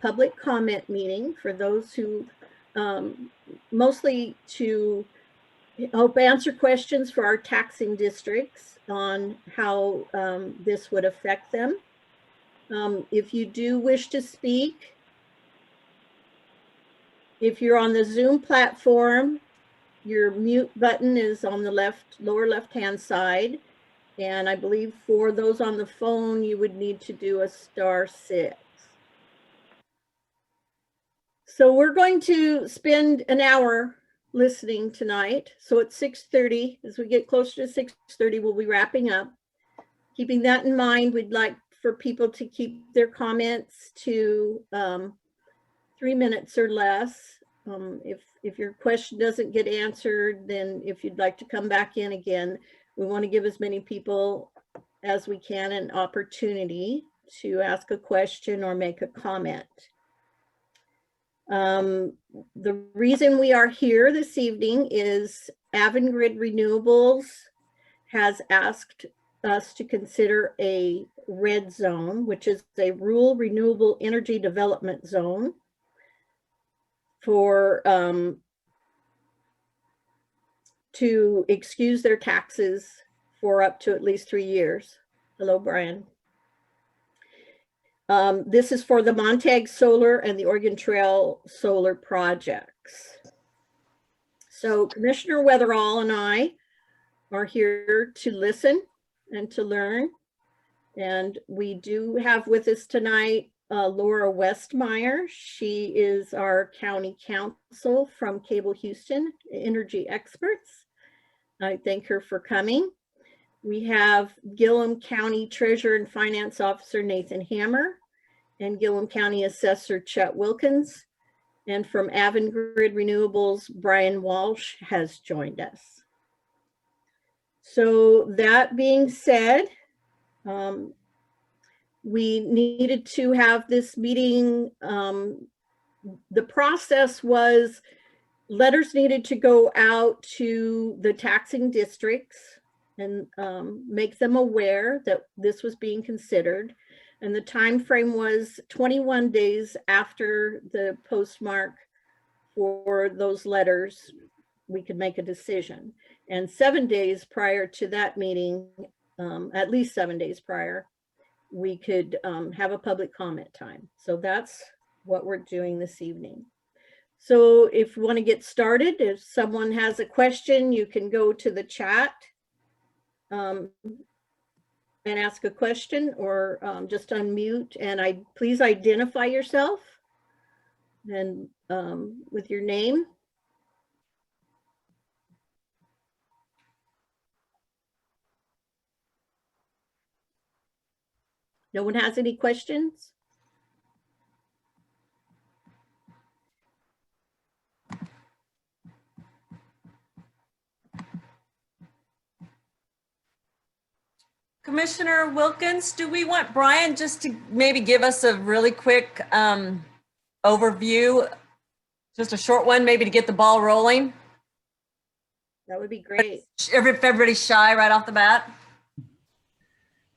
public comment meeting for those who, mostly to help answer questions for our taxing districts on how this would affect them. If you do wish to speak, if you're on the Zoom platform, your mute button is on the lower left-hand side. And I believe for those on the phone, you would need to do a *6. So we're going to spend an hour listening tonight. So at 6:30, as we get closer to 6:30, we'll be wrapping up. Keeping that in mind, we'd like for people to keep their comments to 3 minutes or less. If your question doesn't get answered, then if you'd like to come back in again, we want to give as many people as we can an opportunity to ask a question or make a comment. The reason we are here this evening is Avangrid Renewables has asked us to consider a RRED zone, which is a rural renewable energy development zone for to excuse their taxes for up to at least 3 years. Hello, Brian. This is for the Montague Solar and the Oregon Trail Solar projects. So Commissioner Weatherall and I are here to listen and to learn. And we do have with us tonight Laura Westmeyer. She is our county counsel from Cable Houston Energy Experts. I thank her for coming. We have Gilliam County Treasurer and Finance Officer Nathan Hammer and Gilliam County Assessor Chet Wilkins. And from Avangrid Renewables, Brian Walsh has joined us. So that being said, we needed to have this meeting. The process was letters needed to go out to the taxing districts and make them aware that this was being considered. And the time frame was 21 days after the postmark for those letters, we could make a decision. And 7 days prior to that meeting, at least 7 days prior, we could have a public comment time. So that's what we're doing this evening. So if you want to get started, if someone has a question, you can go to the chat and ask a question, or just unmute and please identify yourself and with your name. No one has any questions? Commissioner Wilkins, do we want Brian just to maybe give us a really quick overview, just a short one, maybe to get the ball rolling? That would be great. If everybody's shy right off the bat.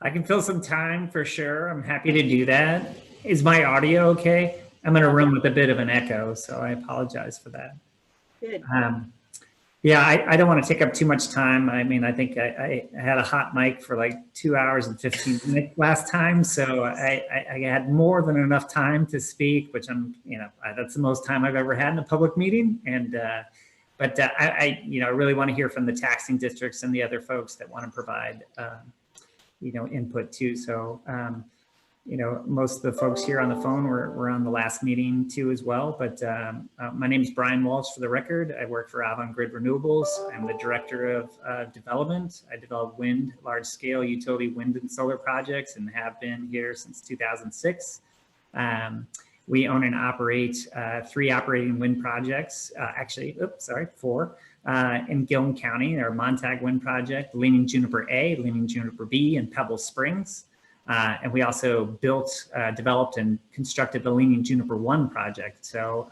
I can fill some time for sure. I'm happy to do that. Is my audio okay? I'm in a room with a bit of an echo, so I apologize for that. Good. Yeah, I don't want to take up too much time. I mean, I think I had a hot mic for like 2 hours and 15 minutes last time. So I had more than enough time to speak, which that's the most time I've ever had in a public meeting. And, but I really want to hear from the taxing districts and the other folks that want to provide, input too. So, most of the folks here on the phone were on the last meeting too as well. But my name is Brian Walsh, for the record. I work for Avangrid Renewables. I'm the director of development. I develop large-scale utility wind and solar projects, and have been here since 2006. We own and operate 3 operating wind projects. Four. In Gilliam County, our Montague Wind Project, Leaning Juniper A, Leaning Juniper B, and Pebble Springs. And we also built, developed, and constructed the Leaning Juniper 1 project, so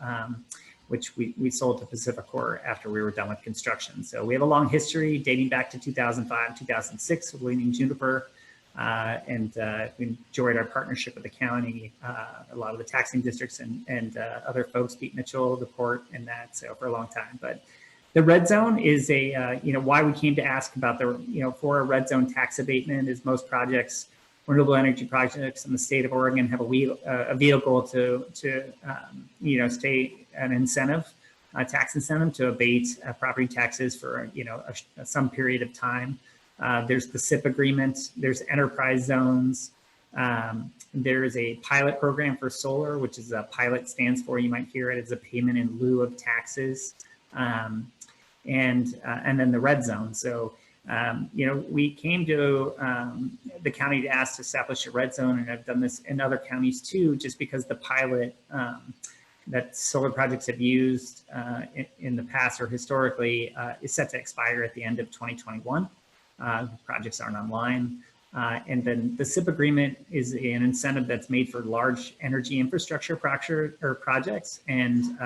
which we sold to PacifiCorp after we were done with construction. So we have a long history dating back to 2005, 2006 with Leaning Juniper. We enjoyed our partnership with the county, a lot of the taxing districts and other folks, Pete Mitchell, the port, and that, so for a long time. But the red zone is why we came to ask about for a red zone tax abatement is most projects, renewable energy projects in the state of Oregon have a vehicle to stay an incentive, a tax incentive to abate property taxes for, some period of time. There's the SIP agreement, there's enterprise zones. There is a pilot program for solar, which is a pilot stands for, you might hear it as a payment in lieu of taxes. And then the red zone. So, we came to the county to ask to establish a red zone, and I've done this in other counties too, just because the pilot that solar projects have used in the past or historically is set to expire at the end of 2021. Projects aren't online. And then the SIP agreement is an incentive that's made for large energy infrastructure projects. And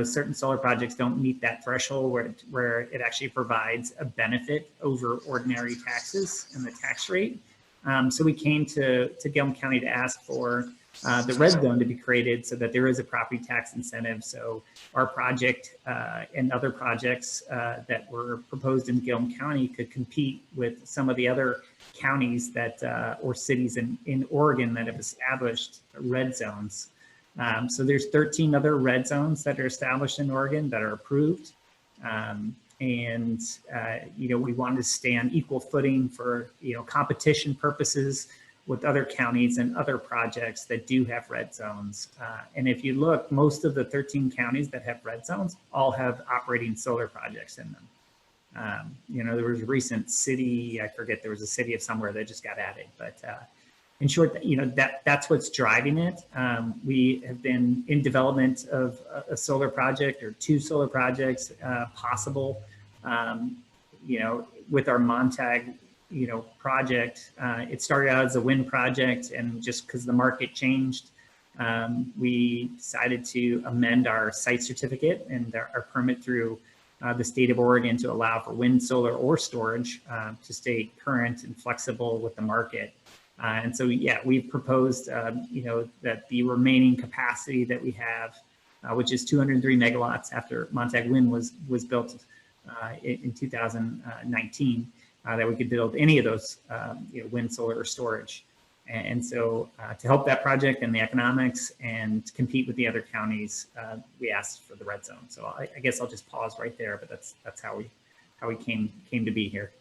certain solar projects don't meet that threshold where it actually provides a benefit over ordinary taxes and the tax rate. So we came to Gilliam County to ask for the red zone to be created so that there is a property tax incentive. So our project and other projects that were proposed in Gilliam County could compete with some of the other counties that or cities in Oregon that have established red zones. So there's 13 other red zones that are established in Oregon that are approved. We wanted to stay on equal footing for, competition purposes with other counties and other projects that do have red zones. And if you look, most of the 13 counties that have red zones all have operating solar projects in them. There was a recent city, I forget, there was a city of somewhere that just got added, but in short, that's what's driving it. We have been in development of a solar project or two solar projects possible, with our Montag, project. It started out as a wind project, and just because the market changed, we decided to amend our site certificate and our permit through the state of Oregon to allow for wind, solar, or storage to stay current and flexible with the market. And so, we've proposed, that the remaining capacity that we have, which is 203 megawatts after Montag Wind was built in 2019, that we could build any of those, wind, solar, or storage. And so to help that project and the economics and compete with the other counties, we asked for the red zone. So I guess I'll just pause right there, but that's how we came to be here.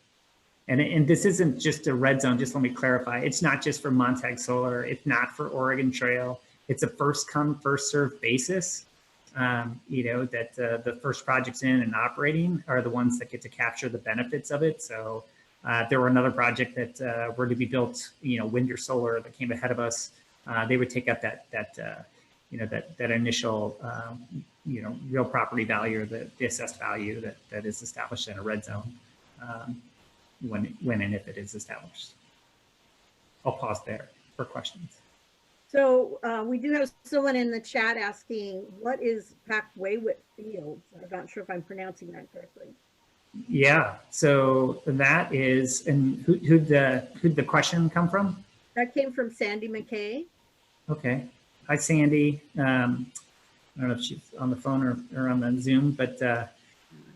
And this isn't just a red zone, just let me clarify. It's not just for Montag Solar. It's not for Oregon Trail. It's a first come, first served basis. That the first projects in and operating are the ones that get to capture the benefits of it. So if there were another project that were to be built, wind or solar that came ahead of us, they would take up that initial, real property value or the assessed value that is established in a red zone. When and if it is established. I'll pause there for questions. So we do have someone in the chat asking, what is Pack-Waywitt Fields? I'm not sure if I'm pronouncing that correctly. Yeah, so that is, and who'd the question come from? That came from Sandy McKay. Okay. Hi, Sandy. I don't know if she's on the phone or on the Zoom, but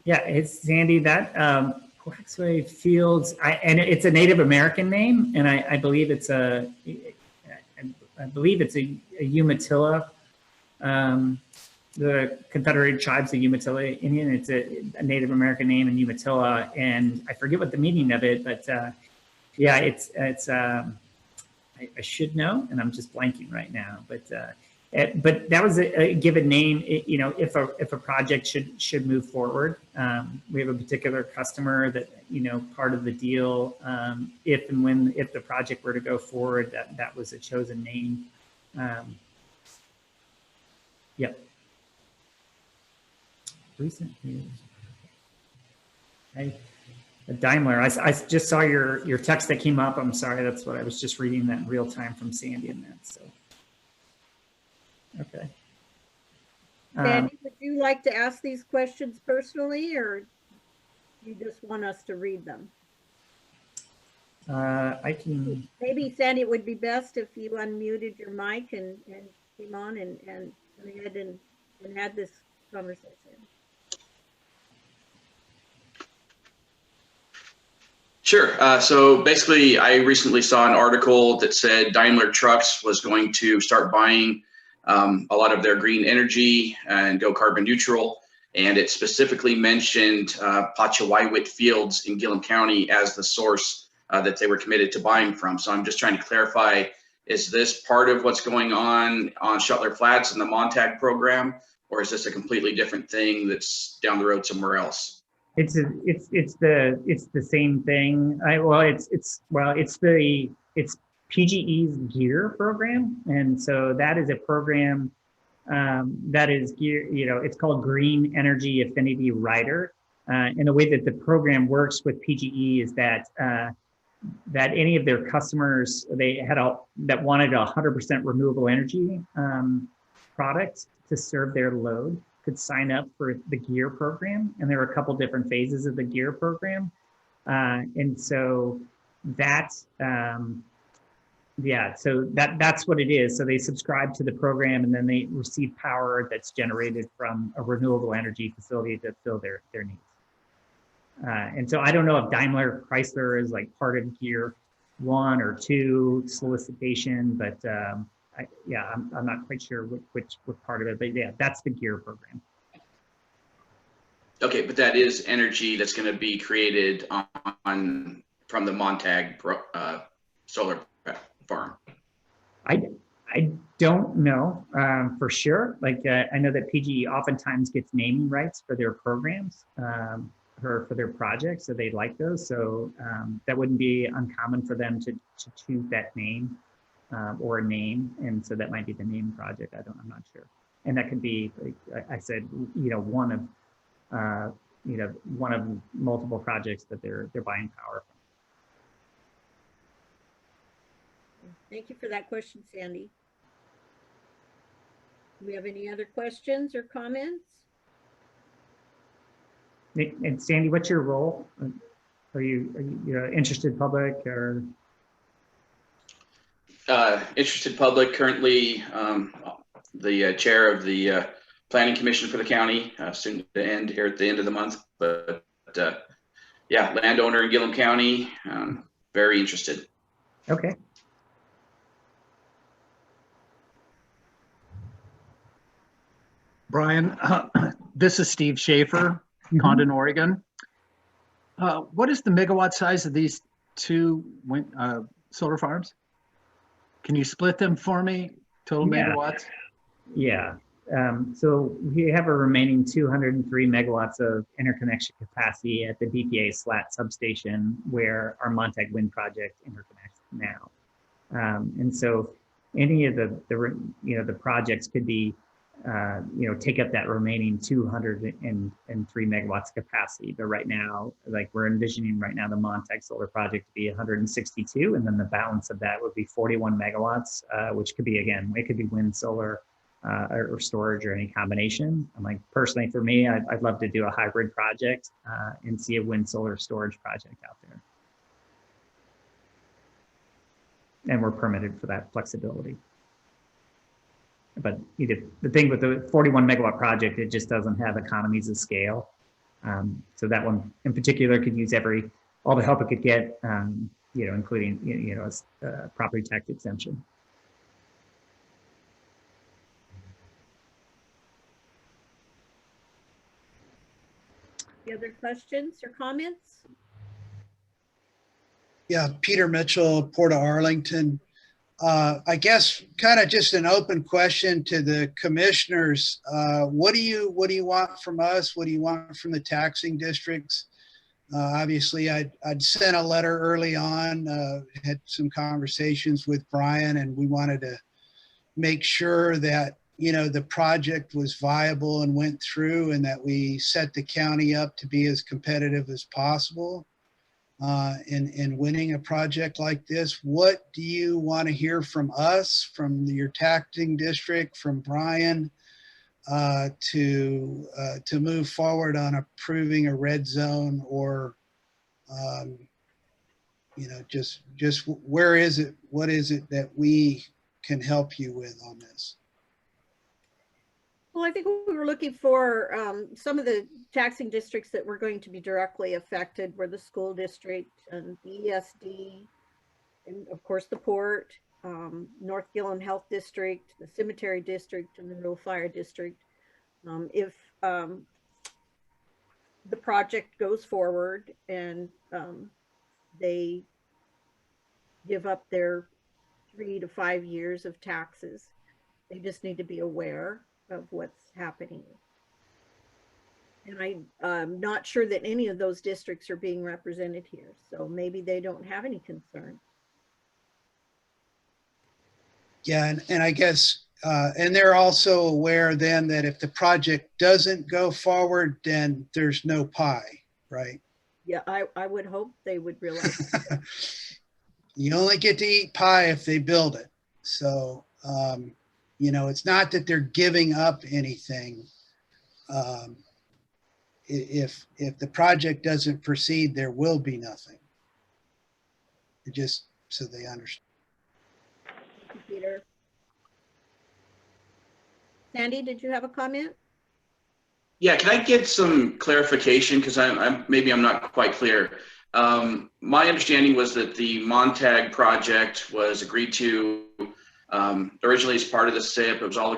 it's Sandy. That Waxway Fields, and it's a Native American name, and I believe it's a Umatilla, the Confederated Tribes of Umatilla Indian. It's a Native American name in Umatilla, and I forget what the meaning of it, but I should know, and I'm just blanking right now, but that was a given name. If a project should move forward, we have a particular customer that part of the deal. If the project were to go forward, that was a chosen name. Yep. Recent news. Hey, Daimler. I just saw your text that came up. I'm sorry. That's what I was just reading that in real time from Sandy and that. So. Okay. Sandy, would you like to ask these questions personally, or you just want us to read them? I can, Maybe, Sandy, it would be best if you unmuted your mic and came on and went ahead and had this conversation. Sure. So basically, I recently saw an article that said Daimler Trucks was going to start buying a lot of their green energy and go carbon neutral. And it specifically mentioned Pachawiwit Fields in Gilliam County as the source that they were committed to buying from. So I'm just trying to clarify, is this part of what's going on Shuttler Flats in the Montag program, or is this a completely different thing that's down the road somewhere else? it's the same thing. It's PGE's GEAR program. And so that is a program that is gear, it's called Green Energy Affinity Rider. And the way that the program works with PGE is that that any of their customers that wanted 100% renewable energy products to serve their load could sign up for the GEAR program. And there are a couple different phases of the GEAR program. And so that's that's what it is. So they subscribe to the program and then they receive power that's generated from a renewable energy facility to fill their needs. And so I don't know if Daimler Chrysler is like part of GEAR 1 or 2 solicitation, but I'm not quite sure which part of it, but yeah, that's the GEAR program. Okay, but that is energy that's going to be created from the Montag solar farm. I don't know for sure. Like I know that PGE oftentimes gets naming rights for their programs or for their projects, so they like those. So that wouldn't be uncommon for them to choose that name or a name, and so that might be the name project. I'm not sure, and that could be, like I said, one of multiple projects that they're buying power from. Thank you for that question, Sandy. Do we have any other questions or comments? And Sandy, what's your role? Are you interested public or? Interested public, currently the chair of the planning commission for the county, soon to end here at the end of the month. But yeah, landowner in Gilliam County, very interested. Okay. Brian, this is Steve Schaefer, Condon, Oregon. What is the megawatt size of these two solar farms? Can you split them for me, total megawatts? Yeah. So we have a remaining 203 megawatts of interconnection capacity at the DPA Slat substation where our Montag wind project interconnects now. And so any of the projects could be take up that remaining 203 megawatts capacity. But right now, like we're envisioning right now, the Montag solar project to be 162, and then the balance of that would be 41 megawatts, which could be, again, it could be wind, solar, or storage, or any combination. I'm like, personally, for me, I'd love to do a hybrid project and see a wind, solar, storage project out there. And we're permitted for that flexibility. But the thing with the 41 megawatt project, it just doesn't have economies of scale. So that one in particular could use all the help it could get, including a property tax exemption. Any other questions or comments? Yeah, Peter Mitchell, Port of Arlington. I guess kind of just an open question to the commissioners. What do you want from us? What do you want from the taxing districts? Obviously, I'd sent a letter early on, had some conversations with Brian, and we wanted to make sure that the project was viable and went through, and that we set the county up to be as competitive as possible. In winning a project like this. What do you want to hear from us, from your taxing district, from Brian, to move forward on approving a red zone or You know, just where is it? What is it that we can help you with on this? Well, I think we were looking for some of the taxing districts that were going to be directly affected were the school district and the ESD, and of course the port, North Gilliam Health District, the Cemetery District, and the Rural Fire District. If the project goes forward and they give up their 3 to 5 years of taxes, they just need to be aware of what's happening. And I'm not sure that any of those districts are being represented here, so maybe they don't have any concern. Yeah, and I guess, and they're also aware then that if the project doesn't go forward, then there's no pie, right? Yeah, I would hope they would realize that. You only get to eat pie if they build it. So, you know, it's not that they're giving up anything. If the project doesn't proceed, there will be nothing. Just so they understand. Peter. Sandy, did you have a comment? Yeah, can I get some clarification? Because maybe I'm not quite clear. My understanding was that the Montague project was agreed to originally as part of the SIP. It was all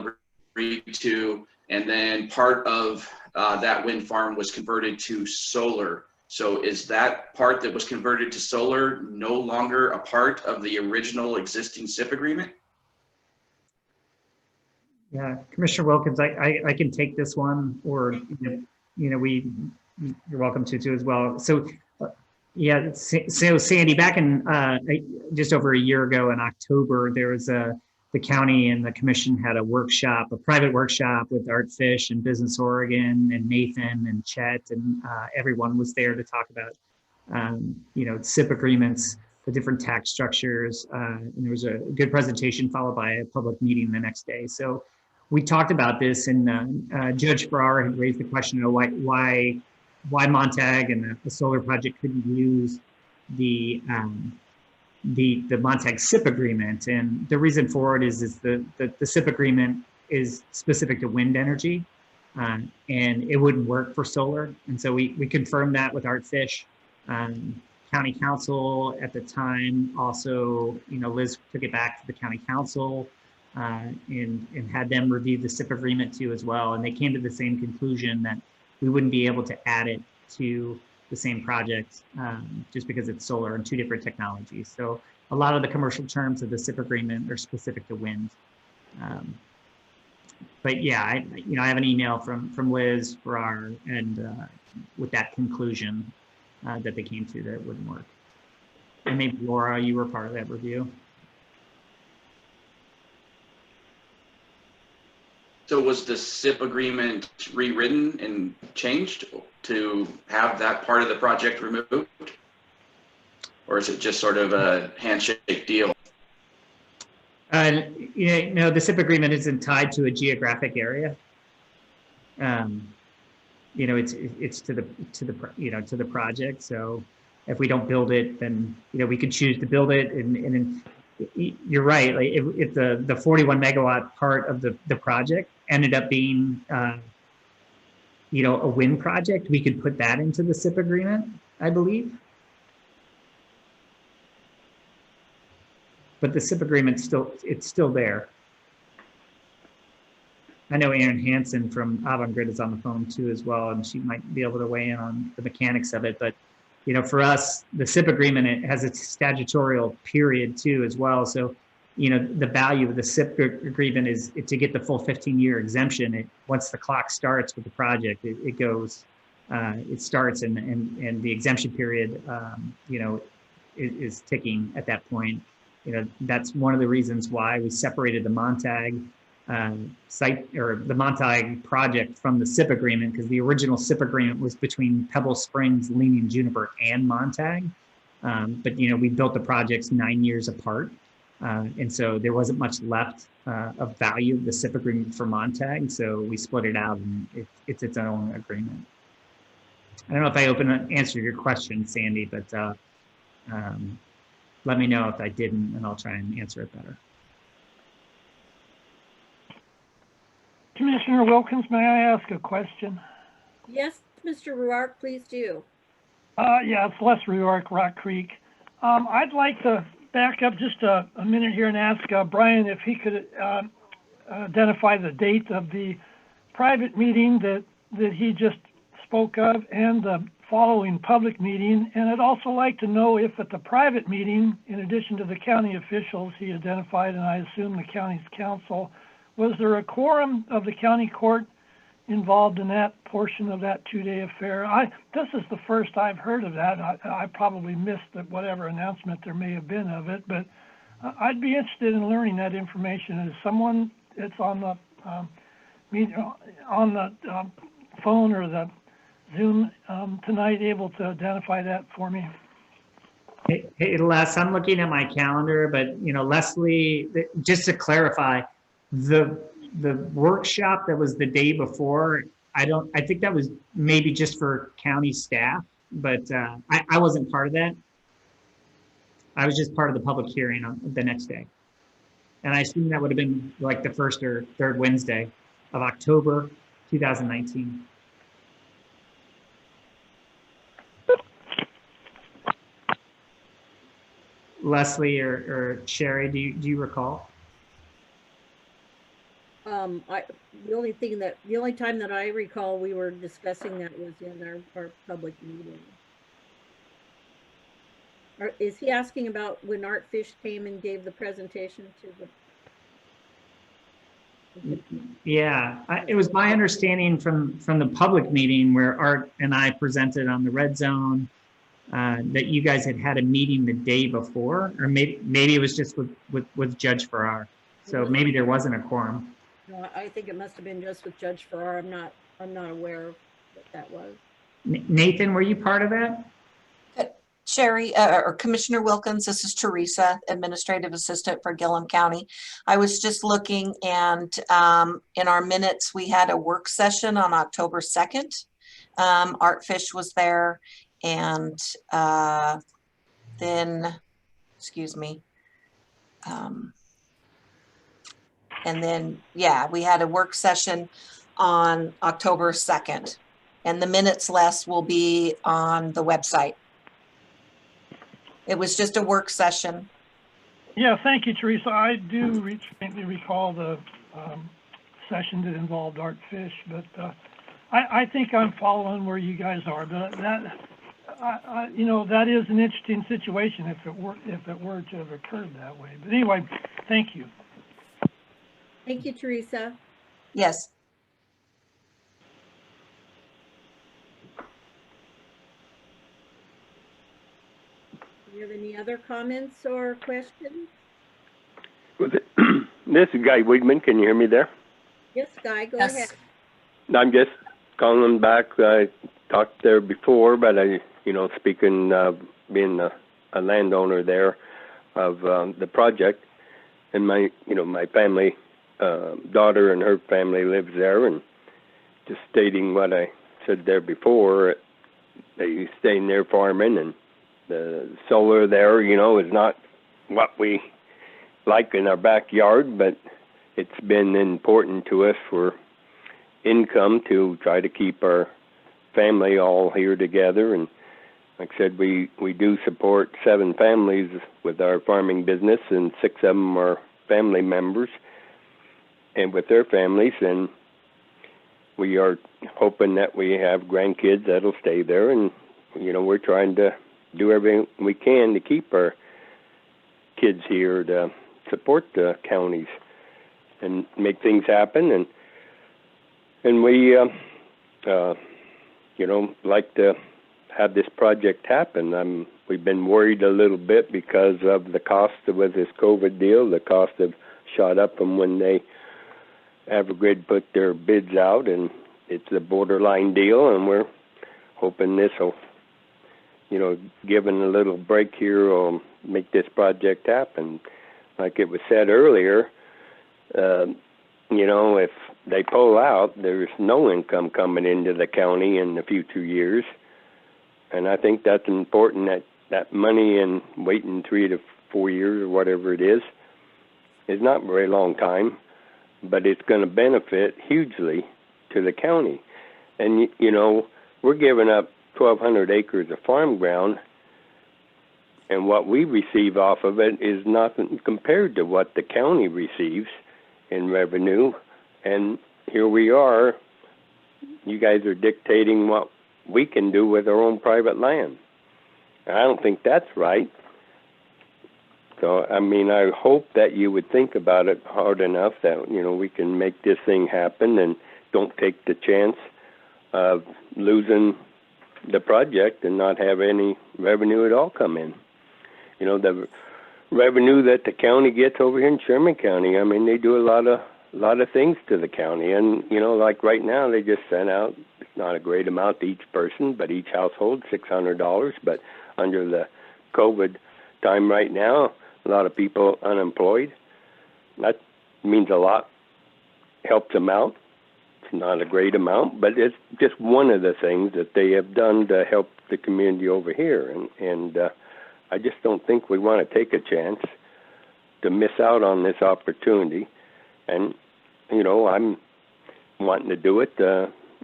agreed to, and then part of that wind farm was converted to solar. So is that part that was converted to solar no longer a part of the original existing SIP agreement? Yeah, Commissioner Wilkins, I can take this one, or you know, you're welcome to too as well. So yeah, so Sandy, back in just over a year ago in October, there was the county and the commission had a workshop, a private workshop with Art Fish and Business Oregon and Nathan and Chet, and everyone was there to talk about you know, SIP agreements, the different tax structures, and there was a good presentation followed by a public meeting the next day. So we talked about this, and Judge Farrar had raised the question of why Montague and the solar project couldn't use the Montague SIP agreement. And the reason for it is the SIP agreement is specific to wind energy, and it wouldn't work for solar. And so we confirmed that with Art Fish. County Council at the time also, you know, Liz took it back to the County Council and had them review the SIP agreement too as well. And they came to the same conclusion that we wouldn't be able to add it to the same project just because it's solar and two different technologies. So a lot of the commercial terms of the SIP agreement are specific to wind. But yeah, I have an email from Liz Farrar and with that conclusion that they came to that it wouldn't work. And maybe Laura, you were part of that review. So was the SIP agreement rewritten and changed to have that part of the project removed? Or is it just sort of a handshake deal? You know, the SIP agreement isn't tied to a geographic area. You know, it's to the project. So if we don't build it, then, you know, we could choose to build it. And you're right. Like if the 41 megawatt part of the project ended up being, you know, a wind project, we could put that into the SIP agreement, I believe. But the SIP agreement it's still there. I know Erin Hansen from Avangrid is on the phone too as well, and she might be able to weigh in on the mechanics of it. But, you know, for us, the SIP agreement, it has a statutorial period too as well. So, you know, the value of the SIP agreement is to get the full 15-year exemption. Once the clock starts with the project, it goes, it starts and the exemption period, you know, is ticking at that point. You know, that's one of the reasons why we separated the Montague site or the Montague project from the SIP agreement, because the original SIP agreement was between Pebble Springs, Leaning Juniper, and Montague. But, you know, we built the projects 9 years apart. And so there wasn't much left of value of the SIP agreement for Montague. So we split it out and it's its own agreement. I don't know if I answered your question, Sandy, but let me know if I didn't, and I'll try and answer it better. Commissioner Wilkins, may I ask a question? Yes, Mr. Ruark, please do. Yeah, it's Les Ruark, Rock Creek. I'd like to back up just a minute here and ask Brian if he could identify the date of the private meeting that he just spoke of and the following public meeting. And I'd also like to know if at the private meeting, in addition to the county officials he identified, and I assume the county's council, was there a quorum of the county court involved in that portion of that two-day affair? This is the first I've heard of that. I probably missed whatever announcement there may have been of it, but I'd be interested in learning that information. Is someone that's on the phone or the Zoom tonight able to identify that for me? Hey, Les, I'm looking at my calendar, but Leslie, just to clarify, the workshop that was the day before, I think that was maybe just for county staff, but I wasn't part of that. I was just part of the public hearing on the next day. And I assume that would have been like the first or third Wednesday of October 2019. Leslie or Sherry, do you recall? The only time that I recall we were discussing that was in our public meeting. Is he asking about when Art Fish came and gave the presentation to the? Yeah, it was my understanding from the public meeting where Art and I presented on the RRED Zone that you guys had a meeting the day before, or maybe it was just with Judge Farrar. So maybe there wasn't a quorum. No, I think it must have been just with Judge Farrar. I'm not aware of what that was. Nathan, were you part of that? Sherry, or Commissioner Wilkins, this is Teresa, Administrative Assistant for Gilliam County. I was just looking, and in our minutes, we had a work session on October 2nd. Art Fish was there, and then, excuse me, and then, yeah, we had a work session on October 2nd, and the minutes, Les, will be on the website. It was just a work session. Yeah, thank you, Teresa. I do faintly recall the session that involved Art Fish, but I think I'm following where you guys are. But that is an interesting situation if it were to have occurred that way. But anyway, thank you. Thank you, Teresa. Yes. Do you have any other comments or questions? This is Guy Wigman. Can you hear me there? Yes, Guy, go Yes. ahead. I'm just calling back. I talked there before, but speaking, being a landowner there of the project, and my family, daughter and her family lives there, and just stating what I said there before, they staying there farming, and the solar there, is not what we like in our backyard, but it's been important to us for income to try to keep our family all here together. And like I said, we do support 7 families with our farming business, and 6 of them are family members and with their families, and we are hoping that we have grandkids that'll stay there, and we're trying to do everything we can to keep our kids here, to support the counties and make things happen, and we like to have this project happen. We've been worried a little bit because of the cost with this COVID deal. The cost have shot up from when they RRED put their bids out, and it's a borderline deal, and we're hoping this will, given a little break here, will make this project happen. Like it was said earlier, if they pull out, there's no income coming into the county in the future years. And I think that's important, that money, and waiting 3 to 4 years or whatever it is not a very long time, but it's going to benefit hugely to the county. And, you know, we're giving up 1,200 acres of farm ground, and what we receive off of it is nothing compared to what the county receives in revenue. And here we are, you guys are dictating what we can do with our own private land. I don't think that's right. So, I mean, I hope that you would think about it hard enough that, you know, we can make this thing happen and don't take the chance of losing the project and not have any revenue at all come in. You know, the revenue that the county gets over here in Sherman County, I mean, they do a lot of things to the county. And, you know, like right now, they just sent out, it's not a great amount to each person, but each household, $600. But under the COVID time right now, a lot of people unemployed. That means a lot, helps them out. It's not a great amount, but it's just one of the things that they have done to help the community over here. And I just don't think we want to take a chance to miss out on this opportunity. And, you know, I'm wanting to do it.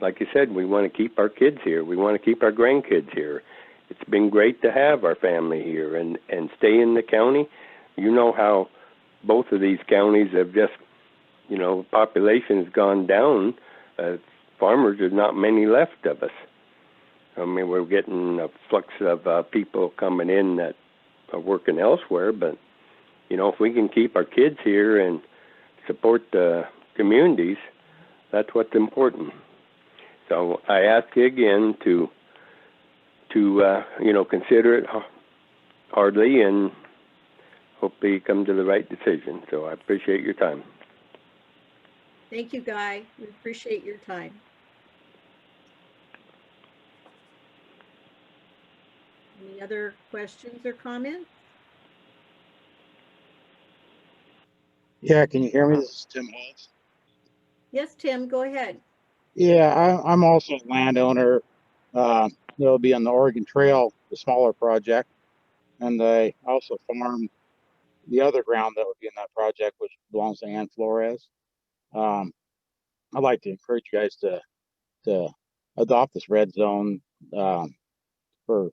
Like you said, we want to keep our kids here. We want to keep our grandkids here. It's been great to have our family here and stay in the county. You know how both of these counties have just, you know, population has gone down. Farmers, there's not many left of us. I mean, we're getting a flux of people coming in that are working elsewhere. But, you know, if we can keep our kids here and support the communities, that's what's important. So I ask you again to you know, consider it hardly and hopefully come to the right decision. So I appreciate your time. Thank you, Guy. We appreciate your time. Any other questions or comments? Yeah, can you hear me? This is Tim Holtz. Yes, Tim, go ahead. Yeah, I'm also a landowner. That'll be on the Oregon Trail, the smaller project, and they also farm the other ground that would be in that project, which belongs to Ann Flores. I'd like to encourage you guys to adopt this red zone for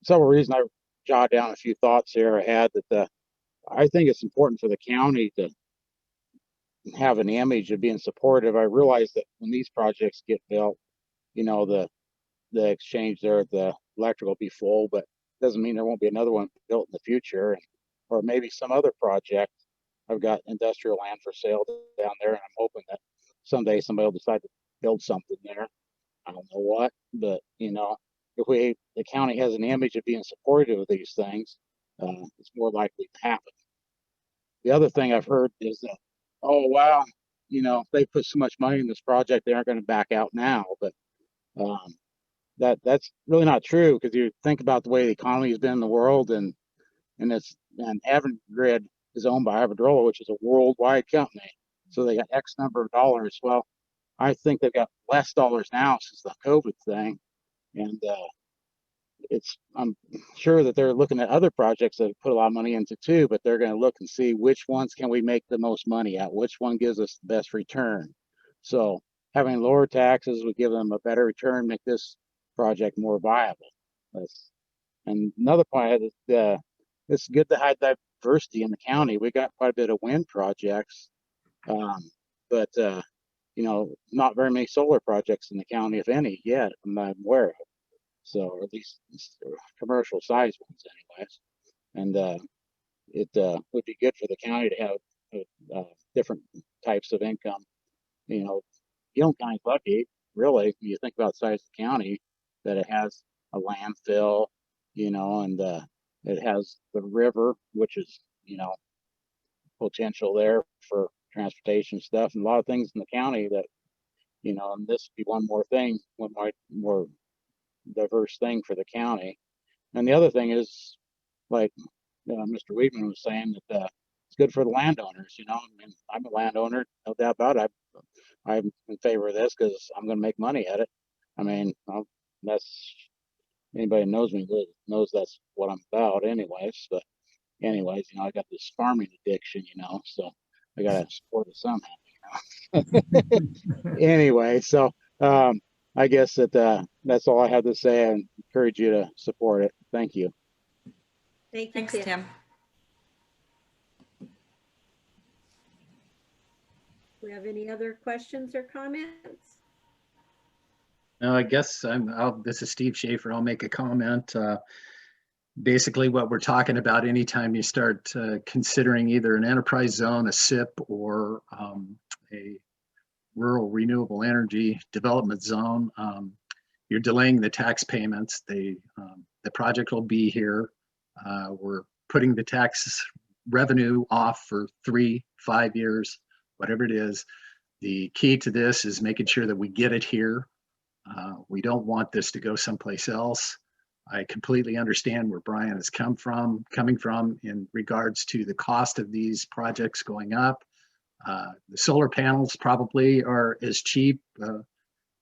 several reasons. I jotted down a few thoughts here I had that I think it's important for the county to have an image of being supportive. I realize that when these projects get built, you know, the exchange there at the electric will be full, but doesn't mean there won't be another one built in the future, or maybe some other project. I've got industrial land for sale down there, and I'm hoping that someday somebody will decide to build something there. I don't know what, but you know, if the county has an image of being supportive of these things, it's more likely to happen. The other thing I've heard is that, oh wow, you know, if they put so much money in this project, they aren't going to back out now. But that's really not true, because you think about the way the economy has been in the world, and RRED is owned by Iberdrola, which is a worldwide company. So they got X number of dollars. Well, I think they've got less dollars now since the COVID thing, and I'm sure that they're looking at other projects that put a lot of money into too, but they're going to look and see which ones can we make the most money at, which one gives us the best return. So having lower taxes would give them a better return, make this project more viable. And another point is it's good to have diversity in the county. We got quite a bit of wind projects, but you know, not very many solar projects in the county, if any, yet I'm aware of. So, or at least commercial size ones anyways. And it would be good for the county to have different types of income. You know, Gilliam County's lucky, really, when you think about the size of the county, that it has a landfill, you know, and it has the river, which is, you know, potential there for transportation stuff, and a lot of things in the county that, you know, and this would be one more thing, one more diverse thing for the county. And the other thing is, like Mr. Weedman was saying, that it's good for the landowners. You know, I mean, I'm a landowner, no doubt about it. I'm in favor of this because I'm going to make money at it. I mean, that's, anybody who knows me knows that's what I'm about anyways. But anyways, you know, I got this farming addiction, you know, so I got to support it somehow. You know? Anyway, so I guess that's all I have to say. I encourage you to support it. Thank you. Thank you, Thanks, Tim. Tim. Do we have any other questions or comments? No, I guess this is Steve Schaefer. I'll make a comment. Basically, what we're talking about anytime you start considering either an enterprise zone, a SIP, or a rural renewable energy development zone, you're delaying the tax payments. The project will be here. We're putting the tax revenue off for 3, 5 years, whatever it is. The key to this is making sure that we get it here. We don't want this to go someplace else. I completely understand where Brian is coming from in regards to the cost of these projects going up. The solar panels probably are as cheap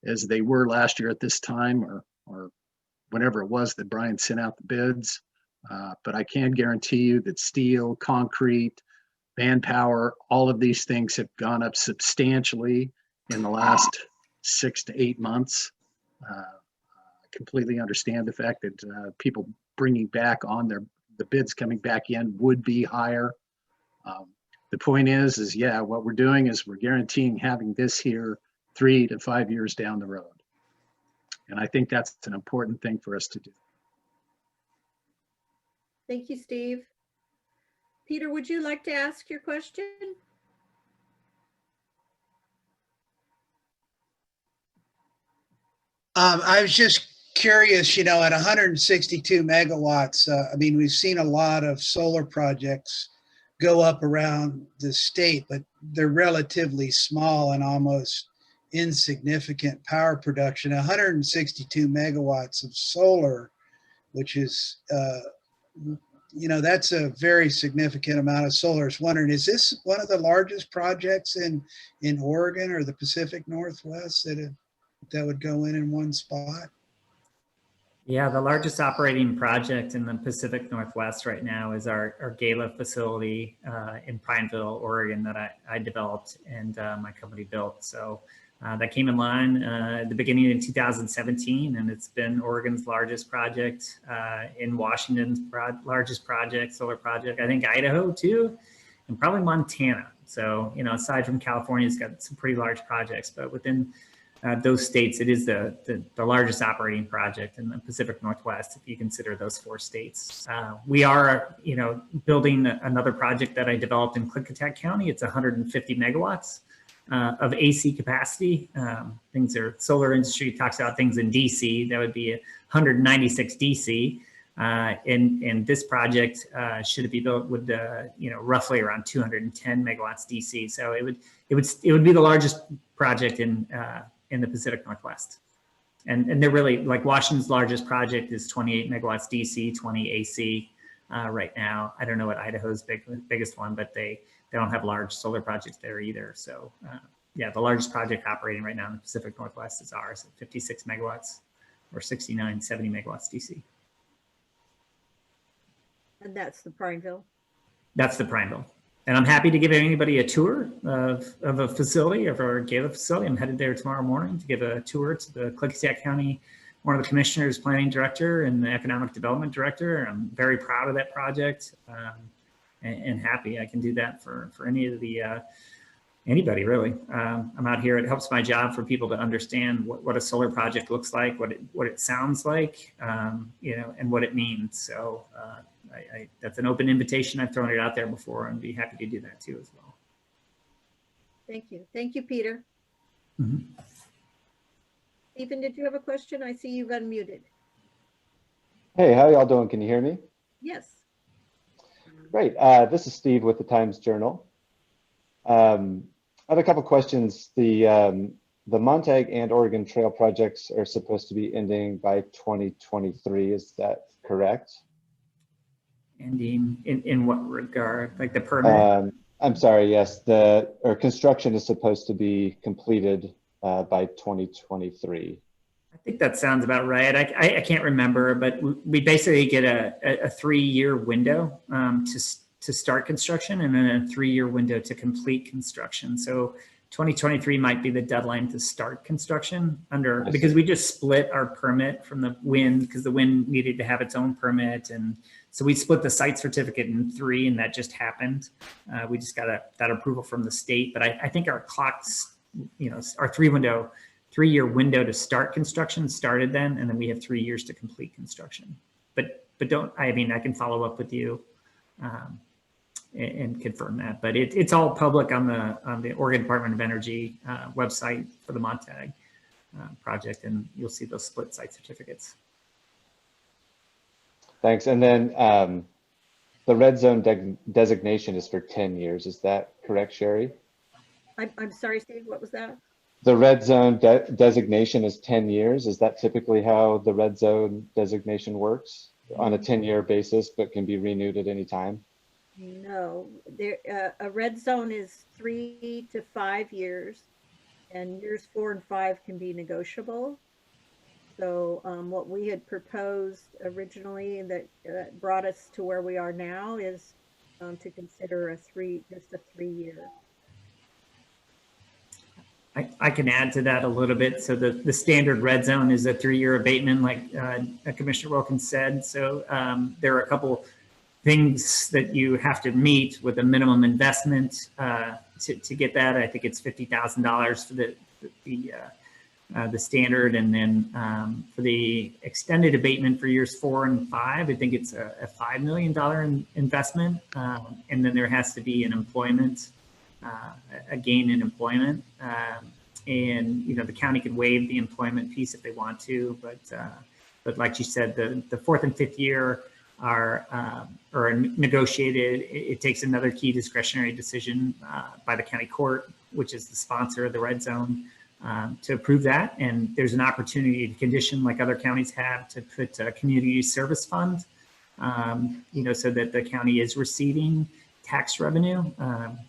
as they were last year at this time, or whenever it was that Brian sent out the bids. But I can guarantee you that steel, concrete, manpower, all of these things have gone up substantially in the last 6 to 8 months. I completely understand the fact that people bringing back on the bids coming back in would be higher. The point is yeah, what we're doing is we're guaranteeing having this here 3 to 5 years down the road. And I think that's an important thing for us to do. Thank you, Steve. Peter, would you like to ask your question? I was just curious, you know, at 162 megawatts, I mean, we've seen a lot of solar projects go up around the state, but they're relatively small and almost insignificant power production. 162 megawatts of solar, which is, you know, that's a very significant amount of solar. I was wondering, is this one of the largest projects in Oregon or the Pacific Northwest that would go in one spot? Yeah, the largest operating project in the Pacific Northwest right now is our Gala facility in Pineville, Oregon, that I developed and my company built. So that came in line at the beginning of 2017, and it's been Oregon's largest project, in Washington's largest project, solar project, I think Idaho too, and probably Montana. So, you know, aside from California, it's got some pretty large projects, but within those states, it is the largest operating project in the Pacific Northwest, if you consider those 4 states. We are, you know, building another project that I developed in Gilliam County. It's 150 megawatts of AC capacity. Solar industry talks about things in DC. That would be 196 DC. And this project, should it be built, would you know, roughly around 210 megawatts DC. So it would be the largest project in the Pacific Northwest. And they're really, like, Washington's largest project is 28 megawatts DC, 20 AC right now. I don't know what Idaho's biggest one, but they don't have large solar projects there either. So yeah, the largest project operating right now in the Pacific Northwest is ours at 56 megawatts or 69, 70 megawatts DC. And that's the Prineville. That's the Prineville. And I'm happy to give anybody a tour of a facility, of our Gala facility. I'm headed there tomorrow morning to give a tour to the Gilliam County, one of the commissioners, planning director, and the economic development director. I'm very proud of that project, and happy I can do that for any of the anybody really. I'm out here. It helps my job for people to understand what a solar project looks like, what it sounds like, you know, and what it means. So. That's an open invitation. I've thrown it out there before and be happy to do that too as well. Thank you. Thank you, Peter. Mm-hmm. Stephen, did you have a question? I see you've unmuted. Hey, how y'all doing? Can you hear me? Yes. Great. This is Steve with the Times Journal. I have a couple questions. The Montague and Oregon Trail projects are supposed to be ending by 2023. Is that correct? Ending in what regard? Like the permit? I'm sorry, yes. Construction is supposed to be completed by 2023. I think that sounds about right. I can't remember, but we basically get a 3-year window to start construction, and then a 3-year window to complete construction. So 2023 might be the deadline to start construction because we just split our permit from the wind, because the wind needed to have its own permit. And so we split the site certificate in 3, and that just happened. We just got that approval from the state, but I think our clocks, our 3-year window to start construction started then, and then we have 3 years to complete construction. But I can follow up with you and confirm that. But it's all public on the Oregon Department of Energy website for the Montague project, and you'll see those split site certificates. Thanks. And then the red zone designation is for 10 years. Is that correct, Sherry? I'm sorry, Steve, what was that? The red zone designation is 10 years. Is that typically how the red zone designation works, on a 10-year basis, but can be renewed at any time? No, a red zone is 3 to 5 years, and years 4 and 5 can be negotiable. So what we had proposed originally that brought us to where we are now is to consider just a 3-year. I can add to that a little bit. So the standard red zone is a 3-year abatement, like Commissioner Wilkins said. So there are a couple things that you have to meet with a minimum investment to get that. I think it's $50,000 for the standard, and then for the extended abatement for years 4 and 5, I think it's a $5 million investment, and then there has to be an employment. A gain in employment, and the county can waive the employment piece if they want to, but like you said, the 4th and 5th year are negotiated. It takes another key discretionary decision by the county court, which is the sponsor of the red zone, to approve that. And there's an opportunity to condition, like other counties have, to put a community service fund, so that the county is receiving tax revenue.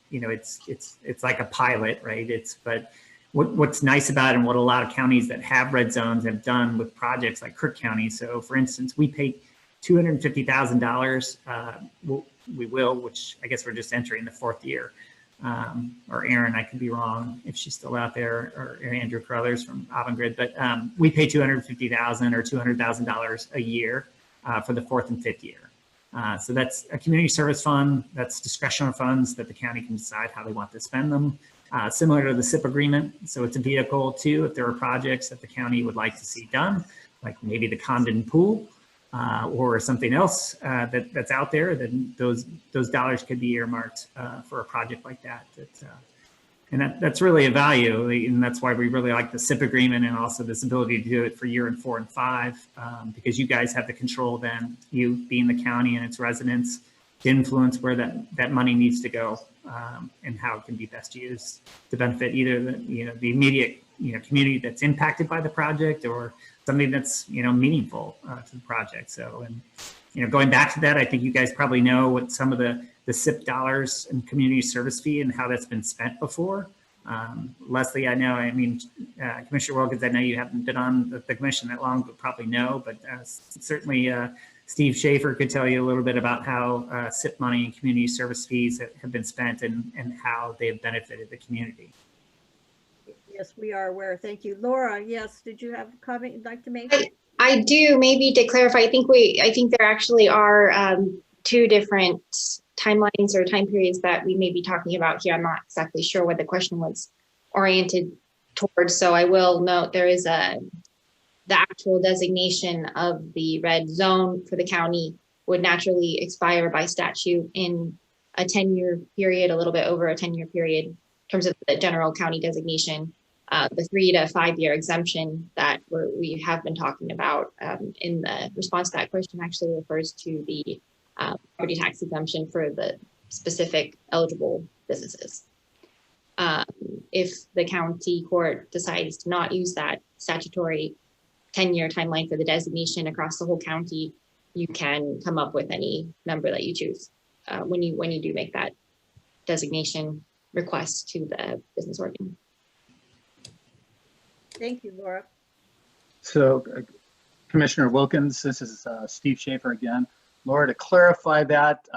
It's like a pilot, right? But what's nice about it, and what a lot of counties that have red zones have done with projects like Crook County. So for instance, we pay $250,000. We will, which I guess we're just entering the 4th year. Or Erin, I could be wrong if she's still out there, or Andrew Carruthers from Avangrid, but we pay $250,000 or $200,000 a year for the 4th and 5th year. So that's a community service fund. That's discretionary funds that the county can decide how they want to spend them. Similar to the SIP agreement. So it's a vehicle too, if there are projects that the county would like to see done, like maybe the Condon pool or something else that's out there, then those dollars could be earmarked for a project like that. And that's really a value, and that's why we really like the SIP agreement, and also this ability to do it for year 4 and 5, because you guys have the control then, you being the county and its residents, to influence where that money needs to go, and how it can be best used to benefit either the immediate community that's impacted by the project, or something that's meaningful to the project. So, and going back to that, I think you guys probably know what some of the SIP dollars and community service fee and how that's been spent before. Leslie, I know, Commissioner Wilkins, I know you haven't been on the commission that long, but probably know, but certainly Steve Schaefer could tell you a little bit about how SIP money and community service fees have been spent and how they have benefited the community. Yes, we are aware. Thank you. Laura, yes, did you have a comment you'd like to make? I do. Maybe to clarify, I think there actually are 2 different timelines or time periods that we may be talking about here. I'm not exactly sure what the question was oriented towards. So I will note there is the actual designation of the red zone for the county would naturally expire by statute in a 10-year period, a little bit over a 10-year period in terms of the general county designation. The 3 to 5 year exemption that we have been talking about in the response to that question actually refers to the property tax exemption for the specific eligible businesses. If the county court decides to not use that statutory 10-year timeline for the designation across the whole county, you can come up with any number that you choose when you do make that designation request to the business organ. Thank you, Laura. So Commissioner Wilkins, this is Steve Schaefer again. Laura, to clarify that,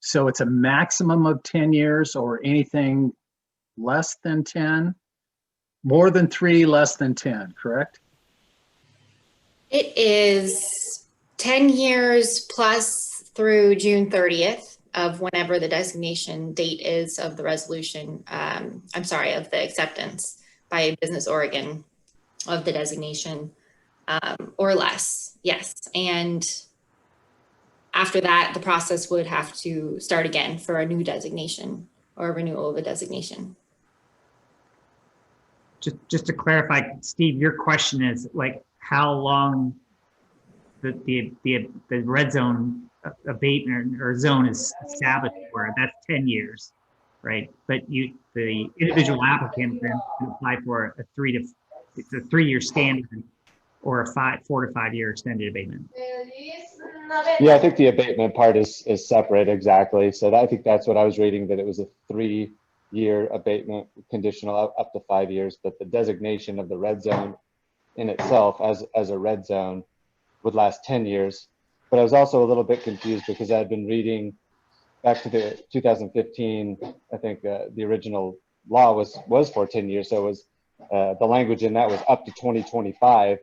so it's a maximum of 10 years or anything less than 10? More than 3, less than 10, correct? It is 10 years plus through June 30th of whenever the designation date is of the resolution, I'm sorry, of the acceptance by Business Oregon of the designation, or less, yes. And after that, the process would have to start again for a new designation or a renewal of a designation. Just to clarify, Steve, your question is like how long the red zone abatement or zone is established for. That's 10 years, right? But the individual applicant then can apply for a 3-year standard or a 4 to 5 year extended abatement. Yeah, I think the abatement part is separate, exactly. So I think that's what I was reading, that it was a 3-year abatement conditional up to 5 years, but the designation of the red zone in itself as a red zone would last 10 years. But I was also a little bit confused because I had been reading back to the 2015, I think the original law was for 10 years. So it was the language in that was up to 2025.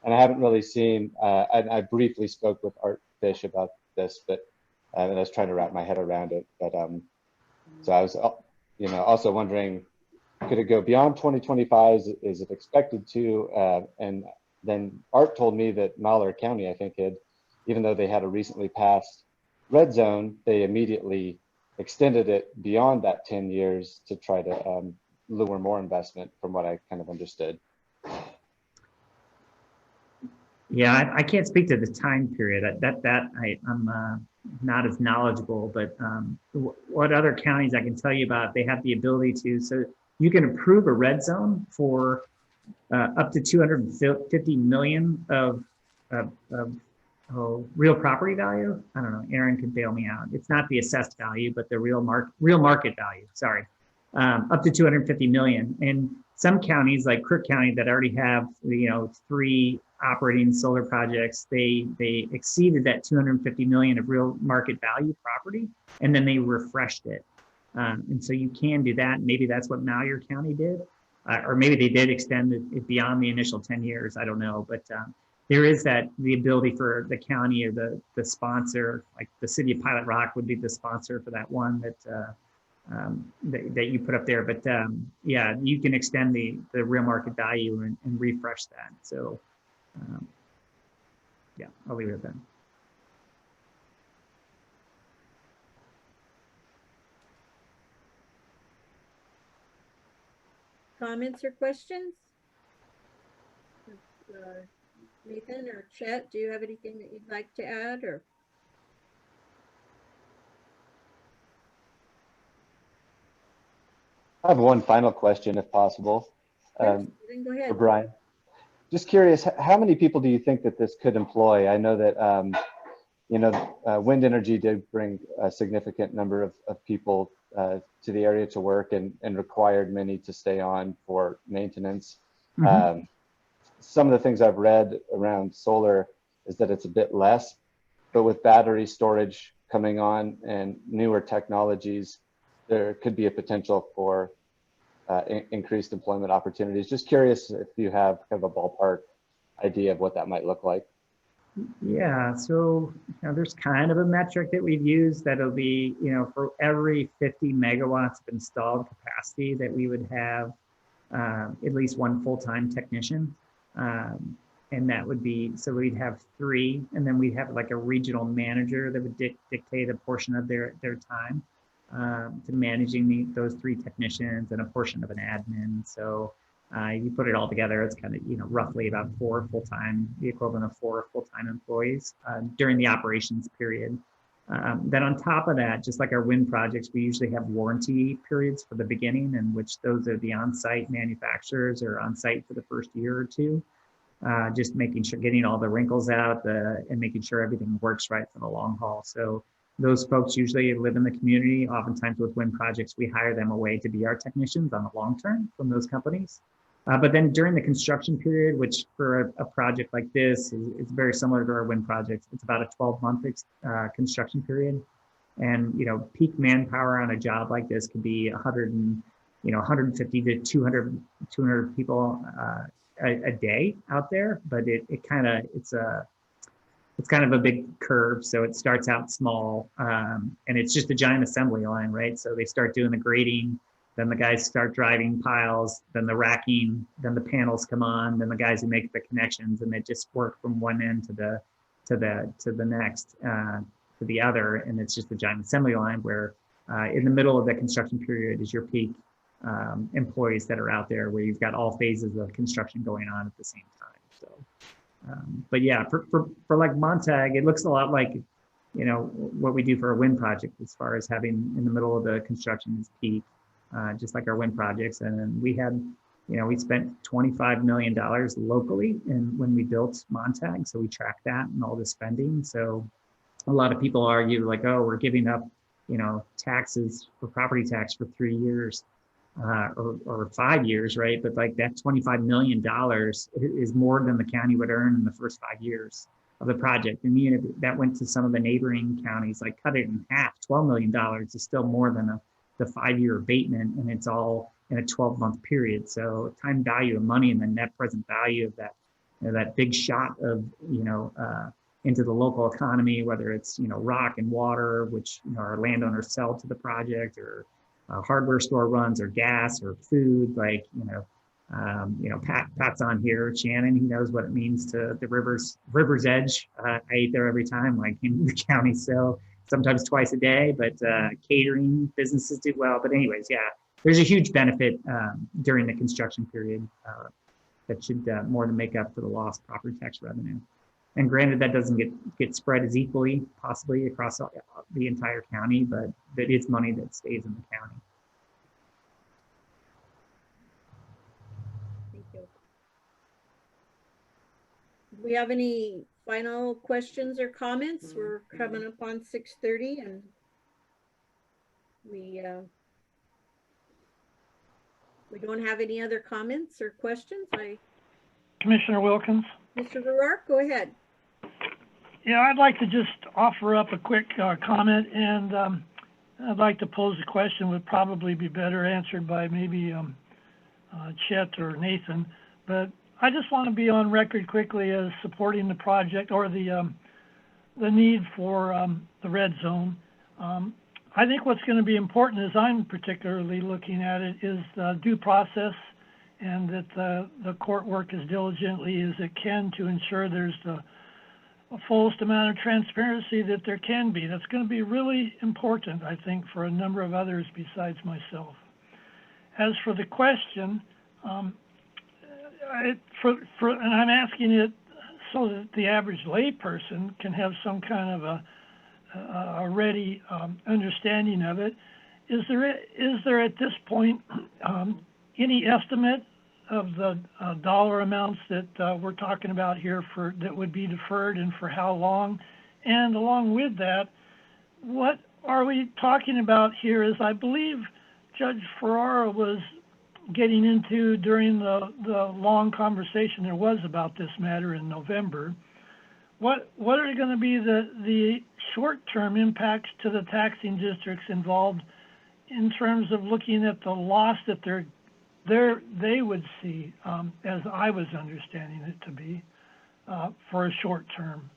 And I haven't really seen, I briefly spoke with Art Fish about this, but and I was trying to wrap my head around it. But so I was, also wondering, could it go beyond 2025? Is it expected to? And then Art told me that Malheur County, I think, even though they had a recently passed red zone, they immediately extended it beyond that 10 years to try to lure more investment, from what I kind of understood. Yeah, I can't speak to the time period. I'm not as knowledgeable, but what other counties I can tell you about, they have the ability to, so you can approve a red zone for up to 250 million of real property value. I don't know, Aaron can bail me out. It's not the assessed value, but the real market value, sorry. Up to 250 million. And some counties like Crook County that already have, 3 operating solar projects, they exceeded that 250 million of real market value property, and then they refreshed it. And so you can do that. Maybe that's what Malheur County did, or maybe they did extend it beyond the initial 10 years. I don't know, but there is the ability for the county or the sponsor, like the city of Pilot Rock would be the sponsor for that one that you put up there. But yeah, you can extend the real market value and refresh that. So yeah, I'll leave it at that. Comments or questions? Nathan or Chet, do you have anything that you'd like to add, or? I have one final question, if possible, Then go ahead. for Brian. Just curious, how many people do you think that this could employ? I know that wind energy did bring a significant number of people to the area to work and required many to stay on for maintenance. Mm-hmm. Some of the things I've read around solar is that it's a bit less, but with battery storage coming on and newer technologies, there could be a potential for increased employment opportunities. Just curious if you have kind of a ballpark idea of what that might look like. Yeah, so there's kind of a metric that we've used that'll be, for every 50 megawatts of installed capacity that we would have at least one full-time technician. And that would be, so we'd have 3, and then we'd have like a regional manager that would dictate a portion of their time to managing those 3 technicians and a portion of an admin. So you put it all together, it's kind of, roughly about 4 full-time, the equivalent of 4 full-time employees during the operations period. Then on top of that, just like our wind projects, we usually have warranty periods for the beginning, in which those are the on-site manufacturers or on-site for the first year or 2. Just making sure, getting all the wrinkles out and making sure everything works right for the long haul. So those folks usually live in the community. Oftentimes with wind projects, we hire them away to be our technicians on the long term from those companies. But then during the construction period, which for a project like this is very similar to our wind projects, it's about a 12-month construction period. And, peak manpower on a job like this could be 150 to 200 people a day out there. But it's kind of a big curve. So it starts out small, and it's just a giant assembly line, right? So they start doing the grading, then the guys start driving piles, then the racking, then the panels come on, then the guys who make the connections, and they just work from one end to the next, to the other. And it's just a giant assembly line where in the middle of the construction period is your peak employees that are out there, where you've got all phases of construction going on at the same time. So, but yeah, for like Montague, it looks a lot like, what we do for a wind project, as far as having in the middle of the construction is peak, just like our wind projects. And then we had, we spent $25 million locally when we built Montague. So we tracked that and all the spending. So a lot of people argue like, oh, we're giving up, taxes for property tax for 3 years. Or 5 years, right? But like that $25 million is more than the county would earn in the first 5 years of the project. And if that went to some of the neighboring counties, like cut it in half, $12 million is still more than the 5-year abatement, and it's all in a 12-month period. So time value of money and the net present value of that, that big shot of, into the local economy, whether it's, rock and water, which, our landowners sell to the project, or hardware store runs, or gas, or food, like, Pat's on here, Shannon, he knows what it means to the River's Edge. I eat there every time, like in the county, so sometimes twice a day, but catering businesses do well. But anyways, yeah, there's a huge benefit during the construction period that should more than make up for the lost property tax revenue. And granted, that doesn't get spread as equally, possibly across the entire county, but it's money that stays in the county. Thank you. Do we have any final questions or comments? We're coming up on 6:30, and we don't have any other comments or questions. Commissioner Wilkins? Mr. Rourke, go ahead. Yeah, I'd like to just offer up a quick comment, and I'd like to pose a question. Would probably be better answered by maybe Chet or Nathan, but I just want to be on record quickly as supporting the project, or the need for the red zone. I think what's going to be important, as I'm particularly looking at it, is due process, and that the court work as diligently as it can to ensure there's the fullest amount of transparency that there can be. That's going to be really important, I think, for a number of others besides myself. As for the question, and I'm asking it so that the average layperson can have some kind of a ready understanding of it. Is there at this point any estimate of the dollar amounts that we're talking about here that would be deferred, and for how long? And along with that, what are we talking about here? Is, I believe Judge Ferrara was getting into during the long conversation there was about this matter in November. What are going to be the short-term impacts to the taxing districts involved in terms of looking at the loss that they would see, as I was understanding it to be, for a short term?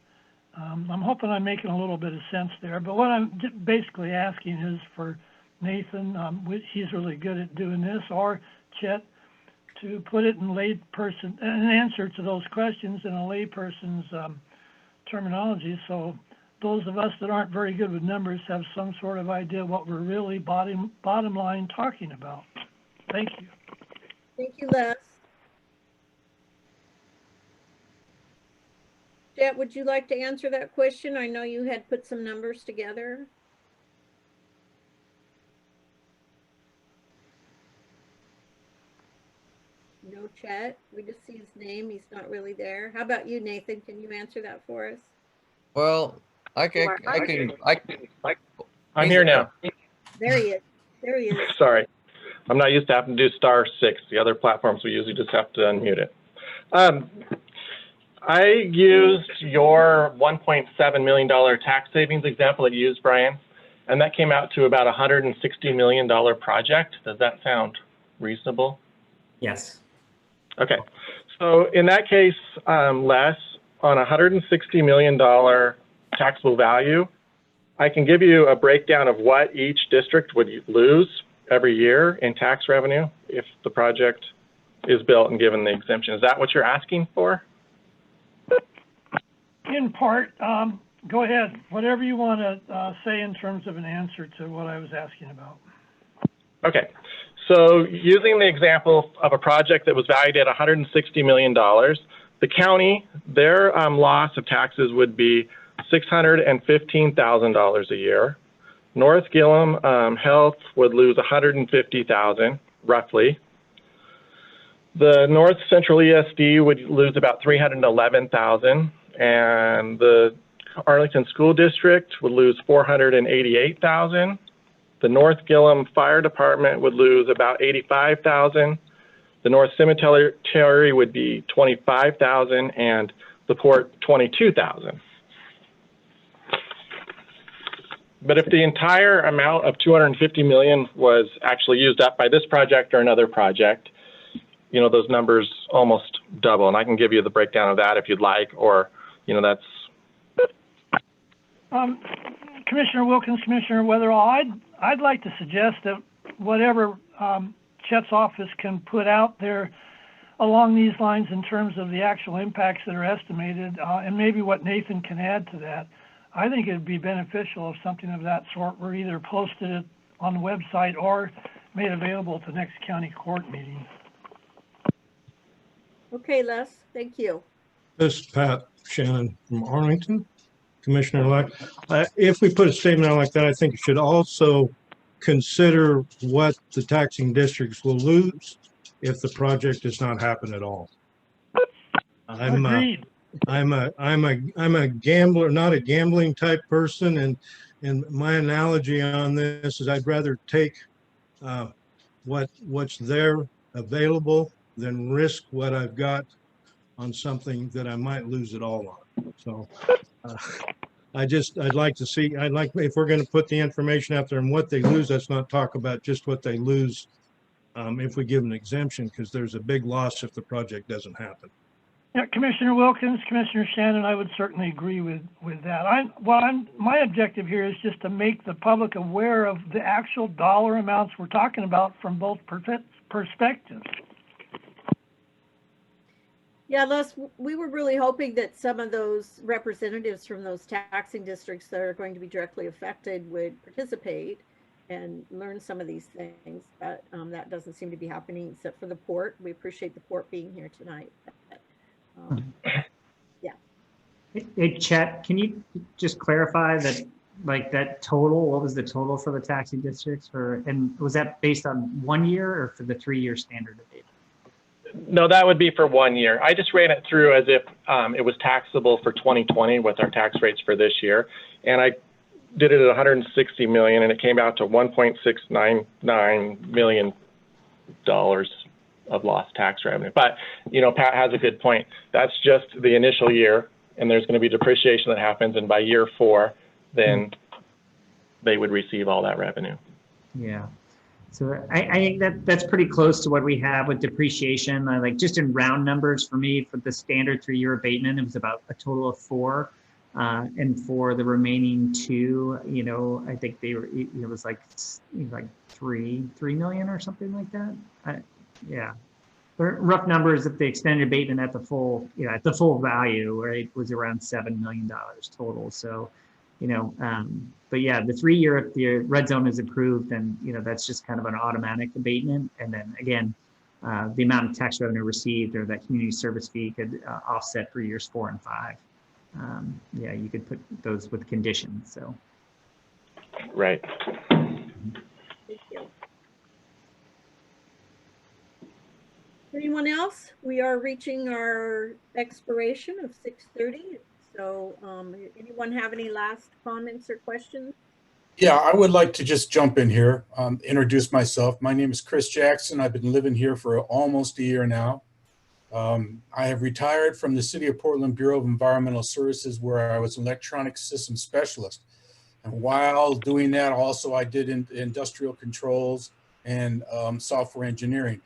I'm hoping I'm making a little bit of sense there, but what I'm basically asking is for Nathan, he's really good at doing this, or Chet, to put it in an answer to those questions in a layperson's terminology, so those of us that aren't very good with numbers have some sort of idea what we're really bottom line talking about. Thank you. Thank you, Les. Jet, would you like to answer that question? I know you had put some numbers together. No chat. We just see his name. He's not really there. How about you, Nathan? Can you answer that for us? Well, I'm here now. There he is. There he is. Sorry. I'm not used to having to do *6. The other platforms, we usually just have to unmute it. I used your $1.7 million tax savings example that you used, Brian, and that came out to about a $160 million project. Does that sound reasonable? Yes. Okay. So in that case, Les, on a $160 million taxable value, I can give you a breakdown of what each district would lose every year in tax revenue if the project is built and given the exemption. Is that what you're asking for? In part, go ahead. Whatever you want to say in terms of an answer to what I was asking about. Okay. So using the example of a project that was valued at $160 million, the county, their loss of taxes would be $615,000 a year. North Gilliam Health would lose $150,000 roughly. The North Central ESD would lose about $311,000, and the Arlington School District would lose $488,000. The North Gilliam Fire Department would lose about $85,000. The North Cemetery would be $25,000, and the port $22,000. But if the entire amount of $250 million was actually used up by this project or another project, you know, those numbers almost double. And I can give you the breakdown of that if you'd like, or, you know, that's. Commissioner Wilkins, Commissioner Weatherall, I'd like to suggest that whatever Chet's office can put out there along these lines in terms of the actual impacts that are estimated, and maybe what Nathan can add to that, I think it would be beneficial if something of that sort were either posted on the website or made available at the next county court meeting. Okay, Les, thank you. This is Pat Shannon from Arlington, Commissioner-elect. If we put a statement out like that, I think it should also consider what the taxing districts will lose if the project does not happen at all. Agreed. I'm a gambler, not a gambling type person, and my analogy on this is I'd rather take what's there available than risk what I've got on something that I might lose it all on. So I'd like to see, if we're going to put the information out there and what they lose, let's not talk about just what they lose if we give an exemption, because there's a big loss if the project doesn't happen. Yeah, Commissioner Wilkins, Commissioner Shannon, I would certainly agree with that. My objective here is just to make the public aware of the actual dollar amounts we're talking about from both perspectives. Yeah, Les, we were really hoping that some of those representatives from those taxing districts that are going to be directly affected would participate and learn some of these things, but that doesn't seem to be happening except for the port. We appreciate the port being here tonight. Yeah. Hey, Chet, can you just clarify that, like, that total, what was the total for the taxing districts for, and was that based on 1 year or for the 3-year standard of data? No, that would be for 1 year. I just ran it through as if it was taxable for 2020 with our tax rates for this year. And I did it at $160 million, and it came out to $1.699 million of lost tax revenue. But, you know, Pat has a good point. That's just the initial year, and there's going to be depreciation that happens. And by year 4, then they would receive all that revenue. Yeah. So I think that's pretty close to what we have with depreciation. Like, just in round numbers for me, for the standard 3-year abatement, it was about a total of 4. And for the remaining 2, you know, I think they were, it was like 3 million or something like that. Yeah. Rough numbers, if the extended abatement at the full, you know, at the full value, right, was around $7 million total. So, you know, but yeah, the 3-year, if the red zone is approved, then, you know, that's just kind of an automatic abatement. And then again, the amount of tax revenue received or that community service fee could offset for years 4 and 5. Yeah, you could put those with conditions. So. Right. Thank you. Anyone else? We are reaching our expiration of 6:30. So anyone have any last comments or questions? Yeah, I would like to just jump in here, introduce myself. My name is Chris Jackson. I've been living here for almost a year now. I have retired from the City of Portland Bureau of Environmental Services, where I was an electronic systems specialist. And while doing that, also I did industrial controls and software engineering.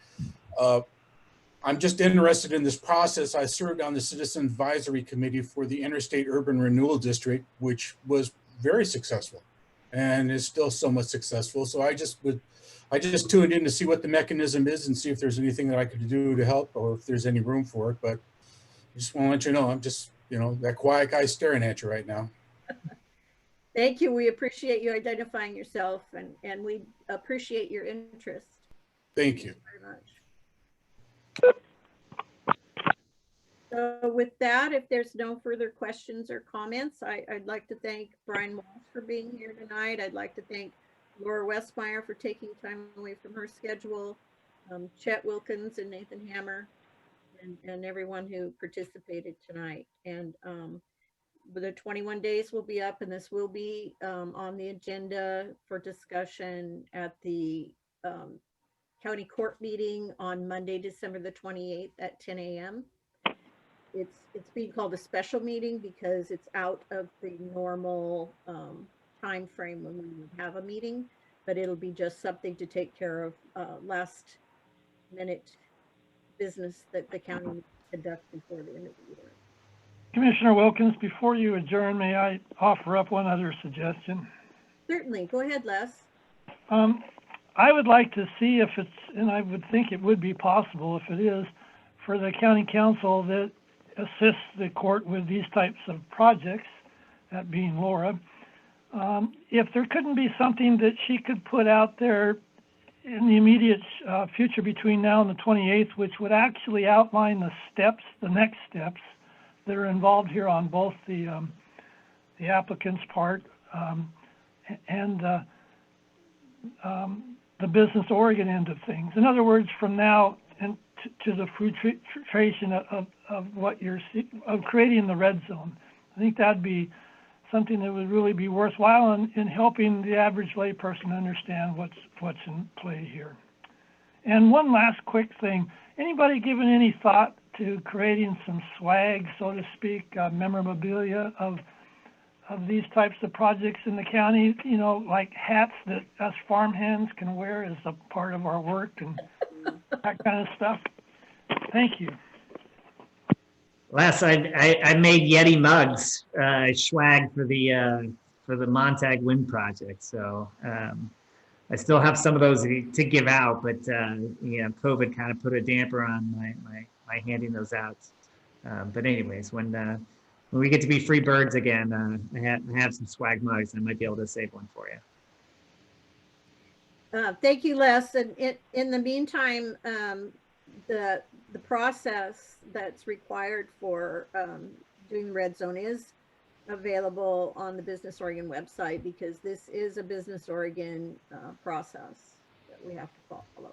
I'm just interested in this process. I served on the Citizen Advisory Committee for the Interstate Urban Renewal District, which was very successful and is still somewhat successful. So I just tuned in to see what the mechanism is and see if there's anything that I could do to help or if there's any room for it. But I just want to let you know, I'm just, that quiet guy staring at you right now. Thank you. We appreciate you identifying yourself, and we appreciate your interest. Thank you. Very much. So with that, if there's no further questions or comments, I'd like to thank Brian Walsh for being here tonight. I'd like to thank Laura Westmeyer for taking time away from her schedule, Chet Wilkins and Nathan Hammer, and everyone who participated tonight. And the 21 days will be up, and this will be on the agenda for discussion at the county court meeting on Monday, December the 28th at 10 a.m. It's being called a special meeting because it's out of the normal time frame when we would have a meeting, but it'll be just something to take care of last minute business that the county needs to conduct before the end of the year. Commissioner Wilkins, before you adjourn, may I offer up one other suggestion? Certainly. Go ahead, Les. I would like to see if it's, and I would think it would be possible if it is, for the county council that assists the court with these types of projects, that being Laura, if there couldn't be something that she could put out there in the immediate future between now and the 28th, which would actually outline the steps, the next steps that are involved here on both the applicant's part and the Business Oregon end of things. In other words, from now and to the fruition of what you're of creating the red zone. I think that'd be something that would really be worthwhile in helping the average layperson understand what's in play here. And one last quick thing: anybody given any thought to creating some swag, so to speak, memorabilia of these types of projects in the county? You know, like hats that us farmhands can wear as a part of our work and that kind of stuff. Thank you. Les, I made Yeti mugs, swag for the Montague Wind Project. So I still have some of those to give out, but COVID kind of put a damper on my handing those out. But anyways, when we get to be free birds again, I have some swag mugs. I might be able to save one for you. Thank you, Les. And in the meantime, the process that's required for doing the red zone is available on the Business Oregon website, because this is a Business Oregon process that we have to follow.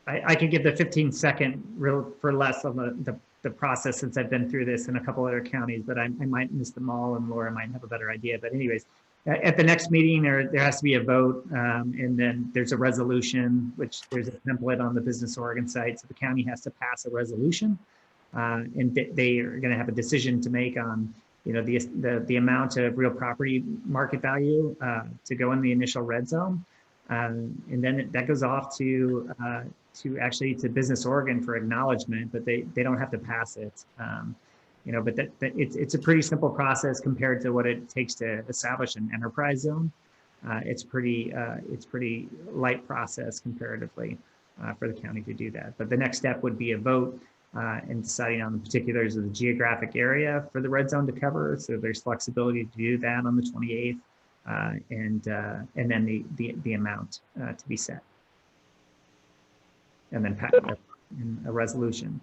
I can give the 15-second for Les on the process, since I've been through this in a couple other counties, but I might miss them all, and Laura might have a better idea. But anyways, at the next meeting, there has to be a vote, and then there's a resolution, which there's a template on the Business Oregon site. So the county has to pass a resolution, and they are going to have a decision to make on, the amount of real property market value to go in the initial red zone, and then that goes off to Business Oregon for acknowledgement, but they don't have to pass it. But it's a pretty simple process compared to what it takes to establish an enterprise zone. It's pretty light process comparatively for the county to do that. But the next step would be a vote and deciding on the particulars of the geographic area for the red zone to cover. So there's flexibility to do that on the 28th, and then the amount to be set, and then a resolution.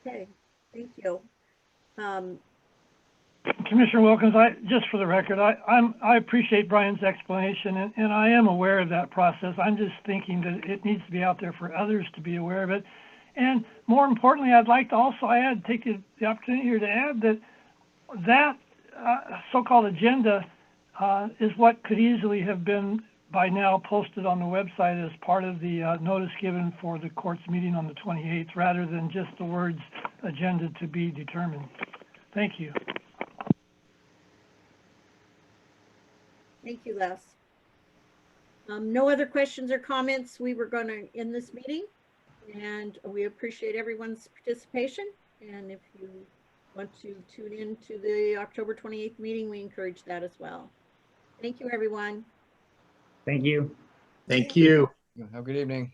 Okay, thank you. Commissioner Wilkins, just for the record, I appreciate Brian's explanation, and I am aware of that process. I'm just thinking that it needs to be out there for others to be aware of it. And more importantly, I'd like to also take the opportunity here to add that that so-called agenda is what could easily have been by now posted on the website as part of the notice given for the court's meeting on the 28th, rather than just the words agenda to be determined. Thank you. Thank you, Les. No other questions or comments. We were going to end this meeting, and we appreciate everyone's participation. And if you want to tune in to the October 28th meeting, we encourage that as well. Thank you, everyone. Thank you. Thank you. Have a good evening.